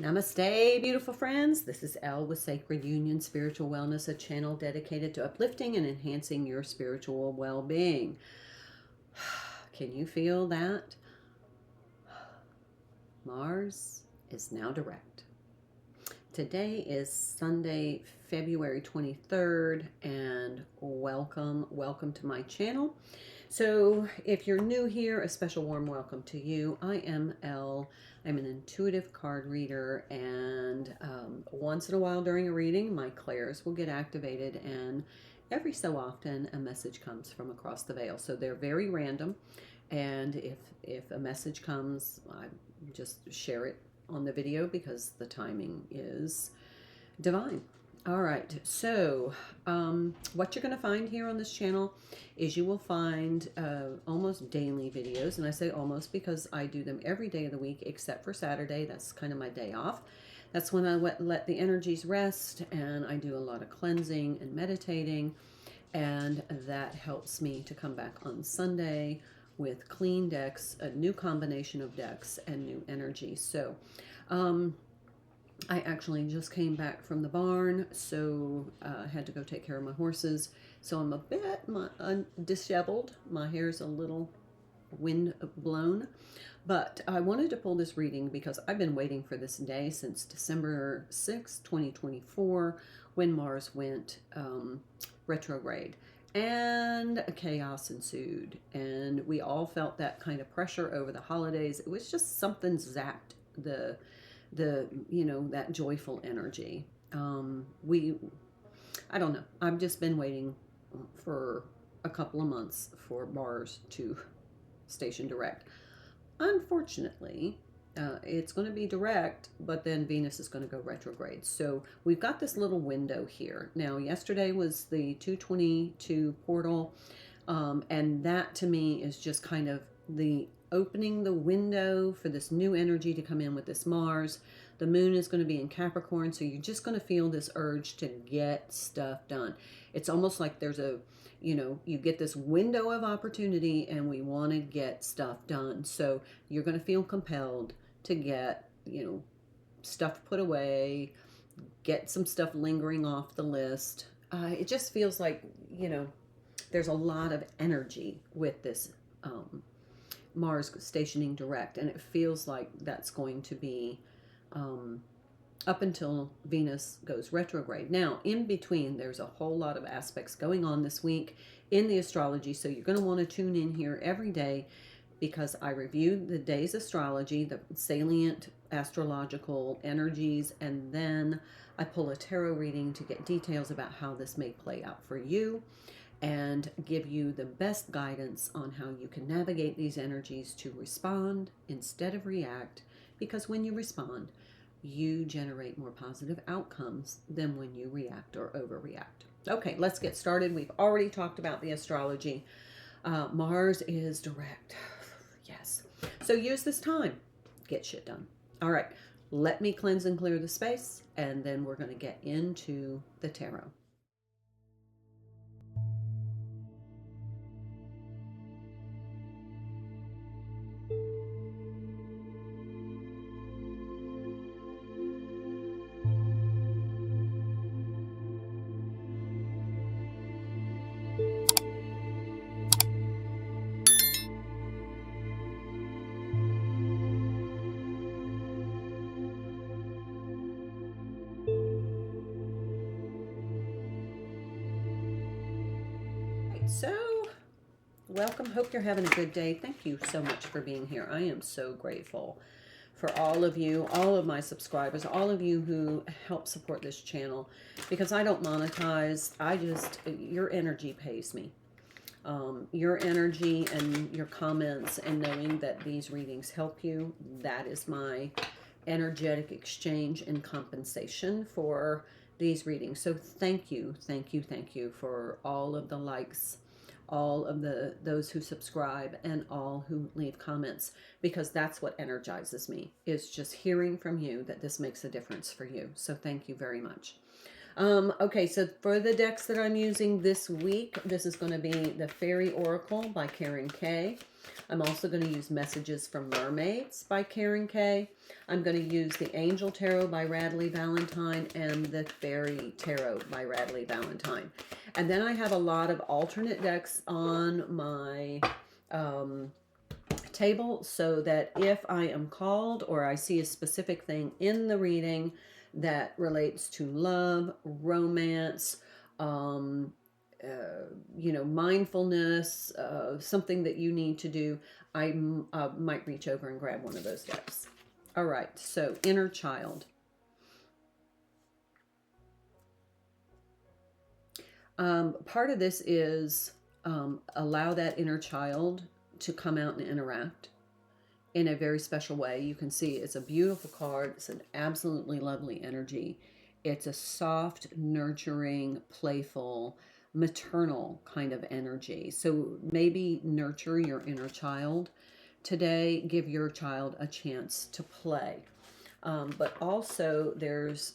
Namaste, beautiful friends. This is Elle with Sacred Union Spiritual Wellness, a channel dedicated to uplifting and enhancing your spiritual well-being. Can you feel that? Mars is now direct. Today is Sunday, February 23rd, and welcome to my channel. So if you're new here, a special warm welcome to you. I am Elle. I'm an intuitive card reader, and once in a while during a reading, my clairs will get activated, and every so often a message comes from across the veil. So they're very random, and if a message comes, I just share it on the video because the timing is divine. All right, so what you're going to find here on this channel is you will find almost daily videos, and I say almost because I do them every day of the week except for Saturday. That's kind of my day off. That's when I let the energies rest, and I do a lot of cleansing and meditating, and that helps me to come back on Sunday with clean decks, a new combination of decks, and new energy. So I actually just came back from the barn, so I had to go take care of my horses. So I'm a bit disheveled. My hair's a little wind blown. But I wanted to pull this reading because I've been waiting for this day since December 6, 2024, when Mars went retrograde. And chaos ensued. And we all felt that kind of pressure over the holidays. It was just something zapped the that joyful energy. I don't know, I've just been waiting for a couple of months for Mars to station direct. Unfortunately, it's going to be direct, but then Venus is going to go retrograde. So we've got this little window here. Now, yesterday was the 222 portal, and that to me is just kind of the opening the window for this new energy to come in with this Mars. The moon is going to be in Capricorn, so you're just going to feel this urge to get stuff done. It's almost like there's you get this window of opportunity and we want to get stuff done. So you're going to feel compelled to get, stuff put away, get some stuff lingering off the list. It just feels like, there's a lot of energy with this Mars stationing direct, and it feels like that's going to be up until Venus goes retrograde. Now, in between, there's a whole lot of aspects going on this week in the astrology, so you're going to want to tune in here every day because I review the day's astrology, the salient astrological energies, and then I pull a tarot reading to get details about how this may play out for you and give you the best guidance on how you can navigate these energies to respond instead of react, because when you respond, you generate more positive outcomes than when you react or overreact. Okay, let's get started. We've already talked about the astrology. Mars is direct. Yes. So use this time. Get shit done. All right. Let me cleanse and clear the space, and then we're going to get into the tarot. So, welcome. Hope you're having a good day. Thank you so much for being here. I am so grateful for all of you, all of my subscribers, all of you who help support this channel, because I don't monetize. Your energy pays me. Your energy and your comments and knowing that these readings help you, that is my energetic exchange and compensation for these readings. So thank you for all of the likes, all of those who subscribe, and all who leave comments, because that's what energizes me, is just hearing from you that this makes a difference for you. So thank you very much. Okay, so for the decks that I'm using this week, this is going to be the Fairy Oracle by Karen Kay. I'm also going to use Messages from Mermaids by Karen Kay. I'm going to use the Angel Tarot by Radley Valentine and the Fairy Tarot by Radley Valentine. And then I have a lot of alternate decks on my table, so that if I am called or I see a specific thing in the reading that relates to love, romance, mindfulness, something that you need to do, I might reach over and grab one of those decks. All right, so inner child. Part of this is allow that inner child to come out and interact in a very special way. You can see it's a beautiful card. It's an absolutely lovely energy. It's a soft, nurturing, playful, maternal kind of energy. So maybe nurture your inner child today. Give your child a chance to play. But also there's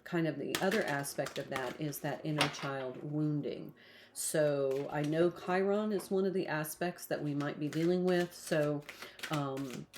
kind of the other aspect of that is that inner child wounding. So I know Chiron is one of the aspects that we might be dealing with. So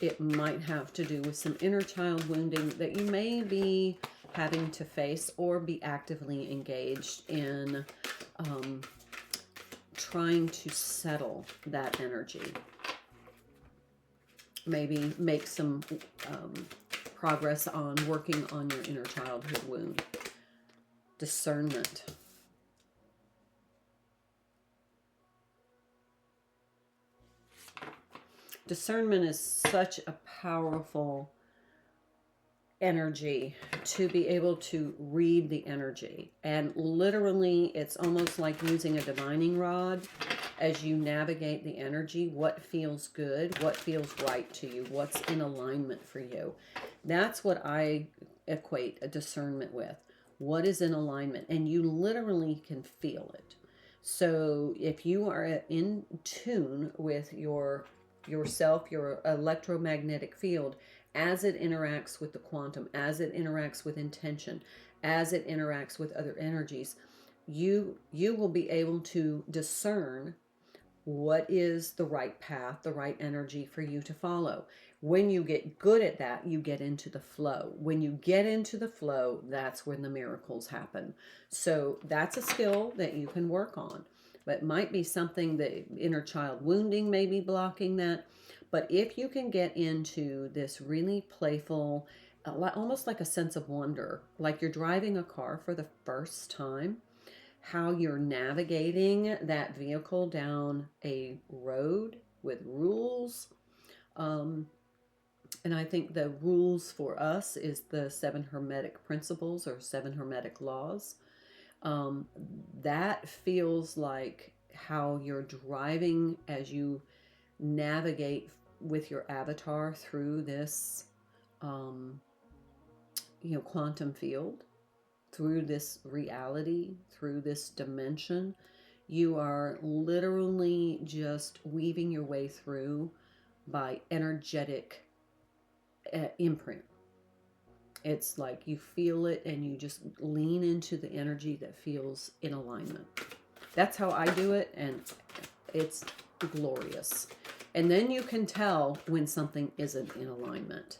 it might have to do with some inner child wounding that you may be having to face or be actively engaged in trying to settle that energy. Maybe make some progress on working on your inner childhood wound. Discernment. Discernment is such a powerful energy to be able to read the energy. And literally, it's almost like using a divining rod as you navigate the energy. What feels good? What feels right to you? What's in alignment for you? That's what I equate a discernment with. What is in alignment? And you literally can feel it. So if you are in tune with yourself, your electromagnetic field, as it interacts with the quantum, as it interacts with intention, as it interacts with other energies, you will be able to discern what is the right path, the right energy for you to follow. When you get good at that, you get into the flow. When you get into the flow, that's when the miracles happen. So that's a skill that you can work on. But it might be something that inner child wounding may be blocking that. But if you can get into this really playful, almost like a sense of wonder, like you're driving a car for the first time, how you're navigating that vehicle down a road with rules. And I think the rules for us is the 7 Hermetic principles or 7 Hermetic laws. That feels like how you're driving as you navigate with your avatar through this, quantum field, through this reality, through this dimension. You are literally just weaving your way through by energetic imprint. It's like you feel it and you just lean into the energy that feels in alignment. That's how I do it, and it's glorious. And then you can tell when something isn't in alignment.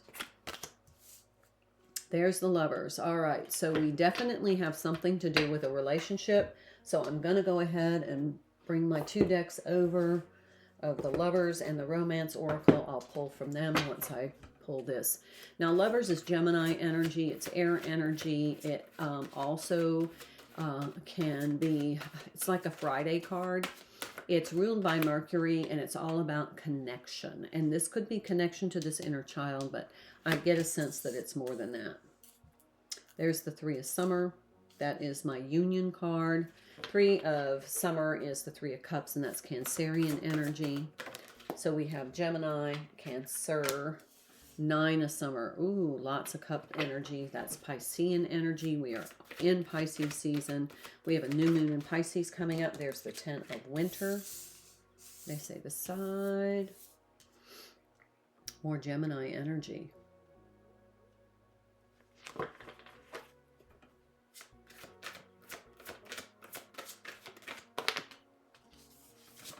There's the Lovers. All right, so we definitely have something to do with a relationship. So I'm going to go ahead and bring my 2 decks over of the Lovers and the Romance Oracle. I'll pull from them once I pull this. Now, Lovers is Gemini energy. It's air energy. It also can be, it's like a Friday card. It's ruled by Mercury, and it's all about connection. And this could be connection to this inner child, but I get a sense that it's more than that. There's the 3 of Summer. That is my Union card. 3 of Summer is the 3 of Cups, and that's Cancerian energy. So we have Gemini, Cancer, 9 of Summer. Ooh, lots of Cup energy. That's Piscean energy. We are in Pisces season. We have a new moon in Pisces coming up. There's the 10 of Winter. They say the side. More Gemini energy.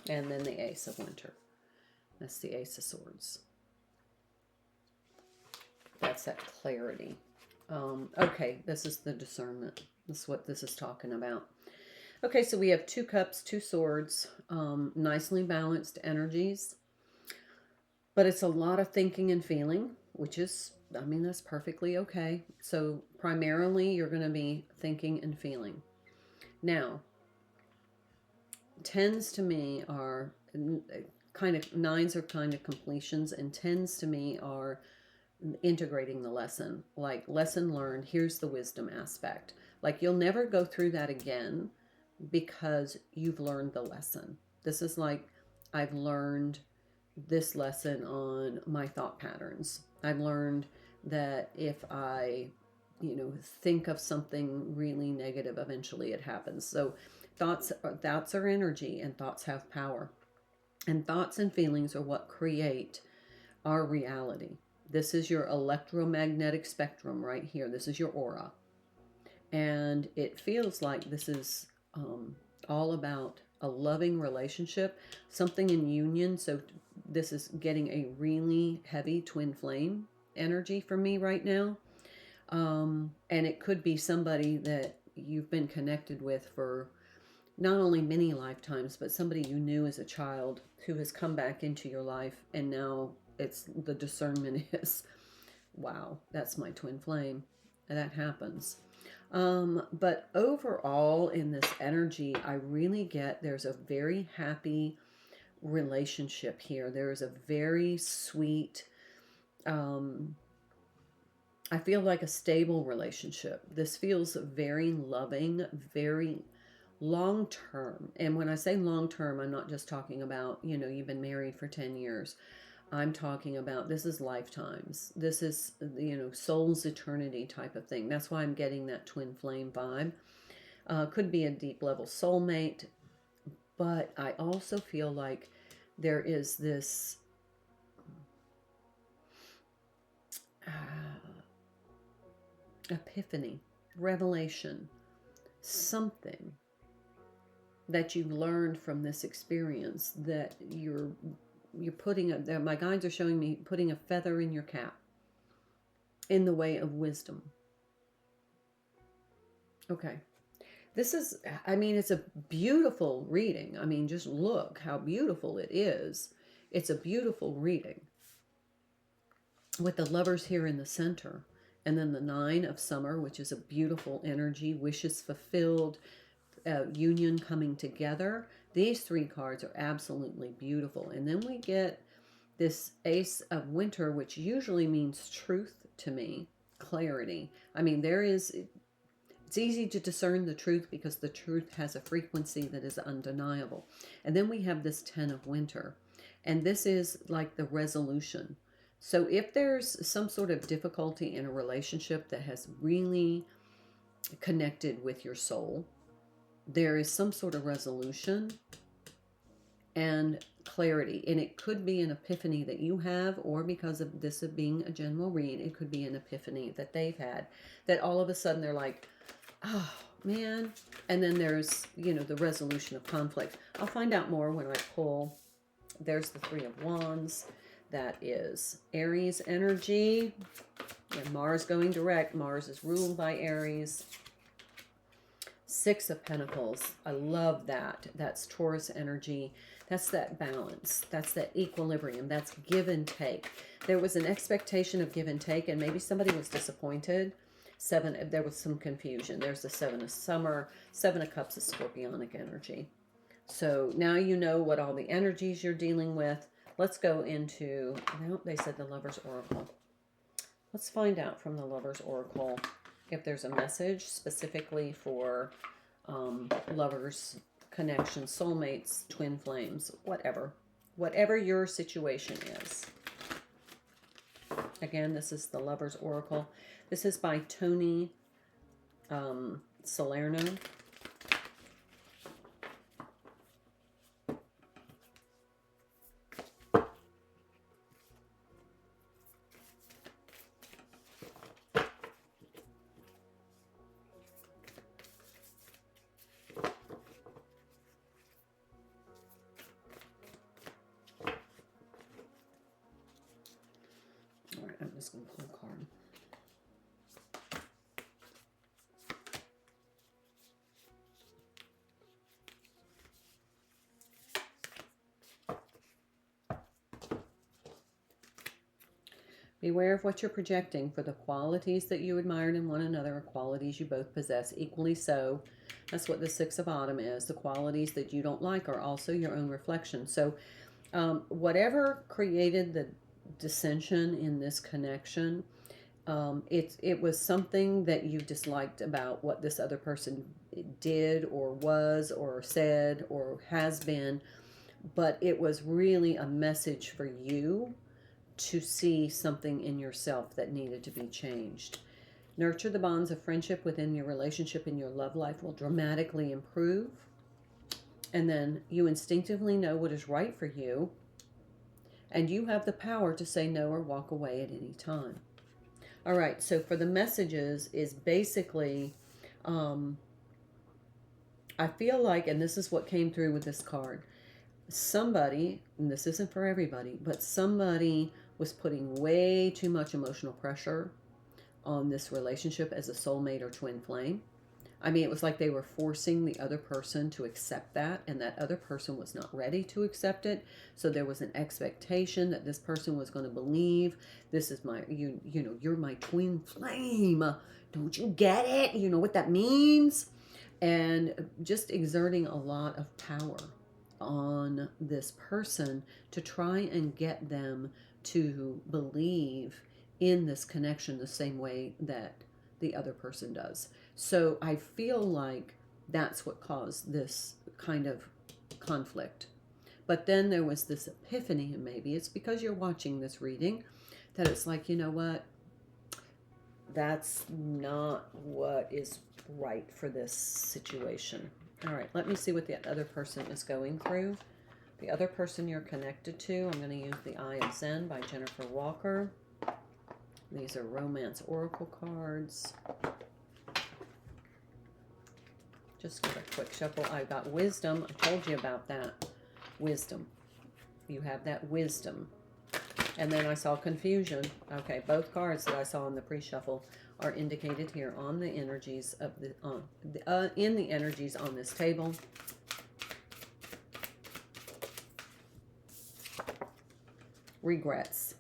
And then the Ace of Winter. That's the Ace of Swords. That's that clarity. Okay, this is the discernment. This is what this is talking about. Okay, so we have 2 cups, 2 swords, nicely balanced energies. But it's a lot of thinking and feeling, which is, I mean, that's perfectly okay. So primarily you're going to be thinking and feeling. Now, tens to me are kind of, nines are kind of completions, and tens to me are integrating the lesson. Like, lesson learned, here's the wisdom aspect. Like, you'll never go through that again because you've learned the lesson. This is like, I've learned this lesson on my thought patterns. I've learned that if I, think of something really negative, eventually it happens. So thoughts are energy, and thoughts have power. And thoughts and feelings are what create our reality. This is your electromagnetic spectrum right here. This is your aura. And it feels like this is all about a loving relationship, something in union. So this is getting a really heavy twin flame energy for me right now. And it could be somebody that you've been connected with for not only many lifetimes, but somebody you knew as a child who has come back into your life, and now it's the discernment is, wow, that's my twin flame. And that happens. But overall in this energy, I really get there's a very happy relationship here. There is a very sweet, I feel like a stable relationship. This feels very loving, very long term. And when I say long term, I'm not just talking about, you've been married for 10 years. I'm talking about, this is lifetimes. This is, soul's eternity type of thing. That's why I'm getting that twin flame vibe. Could be a deep level soulmate, but I also feel like there is this epiphany, revelation, something that you've learned from this experience that you're putting my guides are showing me putting a feather in your cap in the way of wisdom. Okay. This is, I mean, it's a beautiful reading. I mean, just look how beautiful it is. It's a beautiful reading with the lovers here in the center. And then the 9 of summer, which is a beautiful energy, wishes fulfilled, union coming together. These 3 cards are absolutely beautiful. And then we get this Ace of Winter, which usually means truth to me, clarity. I mean, it's easy to discern the truth because the truth has a frequency that is undeniable. And then we have this 10 of Winter, and this is like the resolution. So if there's some sort of difficulty in a relationship that has really connected with your soul, there is some sort of resolution and clarity. And it could be an epiphany that you have, or because of this of being a general read, it could be an epiphany that they've had, that all of a sudden they're like, oh man. And then there's, the resolution of conflict. I'll find out more when I pull. There's the 3 of Wands. That is Aries energy. And Mars going direct. Mars is ruled by Aries. 6 of Pentacles. I love that. That's Taurus energy. That's that balance. That's that equilibrium. That's give and take. There was an expectation of give and take, and maybe somebody was disappointed. 7, there was some confusion. There's the 7 of summer. 7 of Cups is scorpionic energy. So now you know what all the energies you're dealing with. Let's go into, well, they said the Lover's Oracle. Let's find out from the Lover's Oracle if there's a message specifically for lovers, connections, soulmates, twin flames, whatever your situation is. Again, this is the Lover's Oracle. This is by Tony Salerno. just going to pull a card. Beware of what you're projecting, for the qualities that you admired in one another are qualities you both possess equally so. That's what the Six of Autumn is. The qualities that you don't like are also your own reflection. So whatever created the dissension in this connection, it was something that you disliked about what this other person did or was or said or has been, but it was really a message for you to see something in yourself that needed to be changed. Nurture the bonds of friendship within your relationship, and your love life will dramatically improve. And then you instinctively know what is right for you, and you have the power to say no or walk away at any time. All right, so for the messages is basically, I feel like, and this is what came through with this card, somebody, and this isn't for everybody, but somebody was putting way too much emotional pressure on this relationship as a soulmate or twin flame. I mean, it was like they were forcing the other person to accept that, and that other person was not ready to accept it. So there was an expectation that this person was going to believe, this is my, you know, you're my twin flame. Don't you get it? You know what that means? And just exerting a lot of power on this person to try and get them to believe in this connection the same way that the other person does. So I feel like that's what caused this kind of conflict. But then there was this epiphany, and maybe it's because you're watching this reading, that it's like, you know what? That's not what is right for this situation. All right, let me see what the other person is going through. The other person you're connected to, I'm going to use the Eye of Zen by Jennifer Walker. These are romance oracle cards. Just give a quick shuffle. I got wisdom. I told you about that. Wisdom. You have that wisdom. And then I saw confusion. Okay, both cards that I saw in the pre-shuffle are indicated here on the energies of in the energies on this table. Regrets.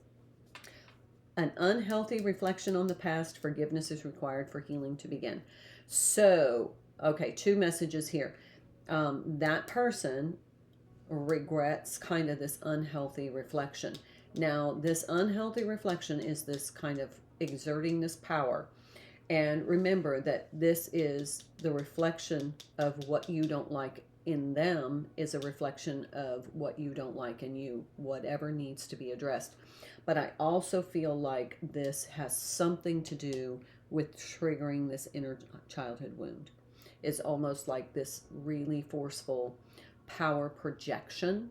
An unhealthy reflection on the past. Forgiveness is required for healing to begin. So, okay, two messages here. That person regrets kind of this unhealthy reflection. Now, this unhealthy reflection is this kind of exerting this power. And remember that this is the reflection of what you don't like in them is a reflection of what you don't like in you, whatever needs to be addressed. But I also feel like this has something to do with triggering this inner childhood wound. It's almost like this really forceful power projection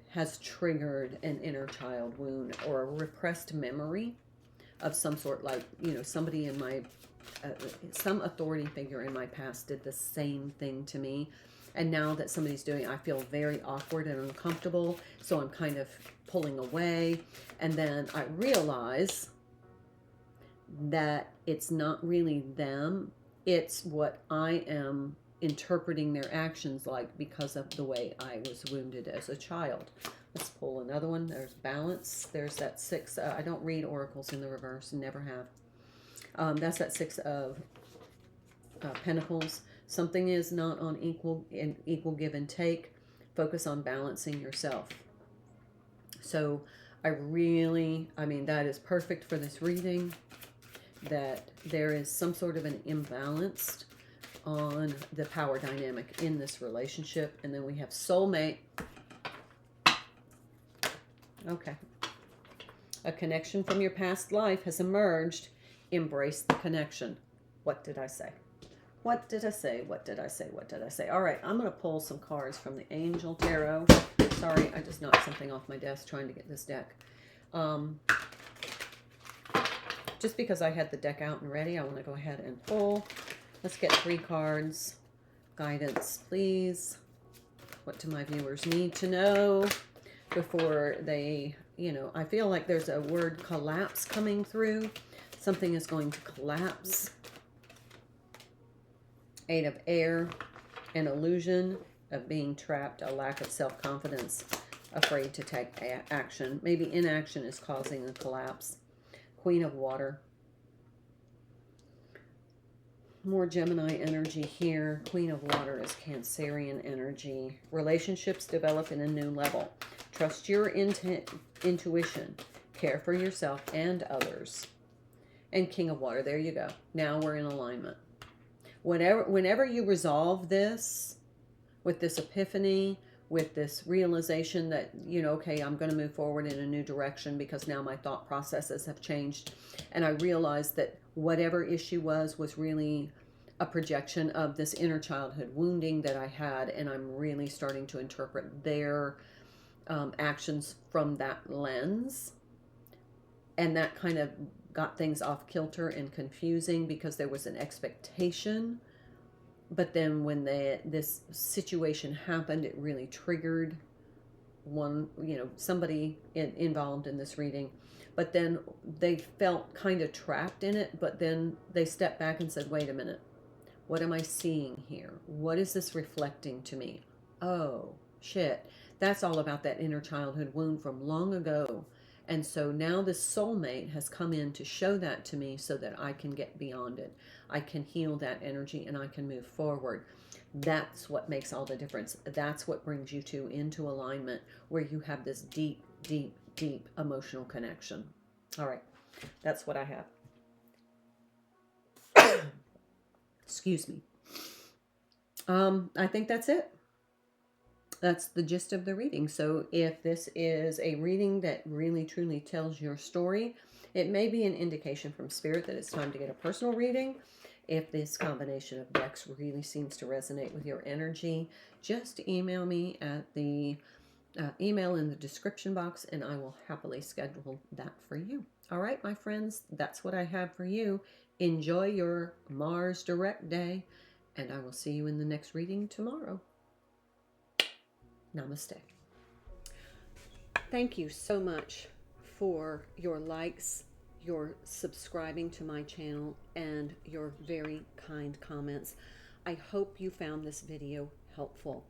has triggered an inner child wound or a repressed memory of some sort, like, you know, somebody in my, some authority figure in my past did the same thing to me. And now that somebody's doing it, I feel very awkward and uncomfortable. So I'm kind of pulling away. And then I realize that it's not really them. It's what I am interpreting their actions like because of the way I was wounded as a child. Let's pull another one. There's balance. There's that six. I don't read oracles in the reverse, never have. That's that Six of Pentacles. Something is not on equal give and take. Focus on balancing yourself. So I mean, that is perfect for this reading, that there is some sort of an imbalance on the power dynamic in this relationship. And then we have soulmate. Okay. A connection from your past life has emerged. Embrace the connection. What did I say? What did I say? What did I say? What did I say? All right, I'm going to pull some cards from the Angel Tarot. Sorry, I just knocked something off my desk trying to get this deck. Just because I had the deck out and ready, I want to go ahead and pull. Let's get 3 cards. Guidance, please. What do my viewers need to know before they I feel like there's a word collapse coming through. Something is going to collapse. Eight of Air, an illusion of being trapped, a lack of self-confidence, afraid to take action. Maybe inaction is causing the collapse. Queen of Water. More Gemini energy here. Queen of Water is Cancerian energy. Relationships develop in a new level. Trust your intuition. Care for yourself and others. And King of Water. There you go. Now we're in alignment. Whenever you resolve this with this epiphany, with this realization that, okay, I'm going to move forward in a new direction because now my thought processes have changed. And I realized that whatever issue was really a projection of this inner childhood wounding that I had. And I'm really starting to interpret their actions from that lens. And that kind of got things off kilter and confusing because there was an expectation. But then when this situation happened, it really triggered somebody involved in this reading. But then they felt kind of trapped in it. But then they stepped back and said, wait a minute. What am I seeing here? What is this reflecting to me? Oh, shit. That's all about that inner childhood wound from long ago. And so now this soulmate has come in to show that to me so that I can get beyond it. I can heal that energy and I can move forward. That's what makes all the difference. That's what brings you two into alignment where you have this deep, deep, deep emotional connection. All right. That's what I have. Excuse me. I think that's it. That's the gist of the reading. So if this is a reading that really truly tells your story, it may be an indication from Spirit that it's time to get a personal reading. If this combination of decks really seems to resonate with your energy, just email me at the email in the description box and I will happily schedule that for you. All right, my friends, that's what I have for you. Enjoy your Mars direct day and I will see you in the next reading tomorrow. Namaste. Thank you so much for your likes, your subscribing to my channel, and your very kind comments. I hope you found this video helpful.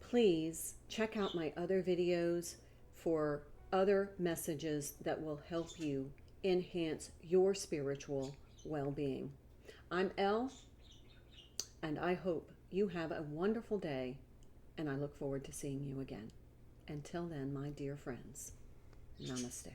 Please check out my other videos for other messages that will help you enhance your spiritual well-being. I'm Elle, and I hope you have a wonderful day, and I look forward to seeing you again. Until then, my dear friends, namaste.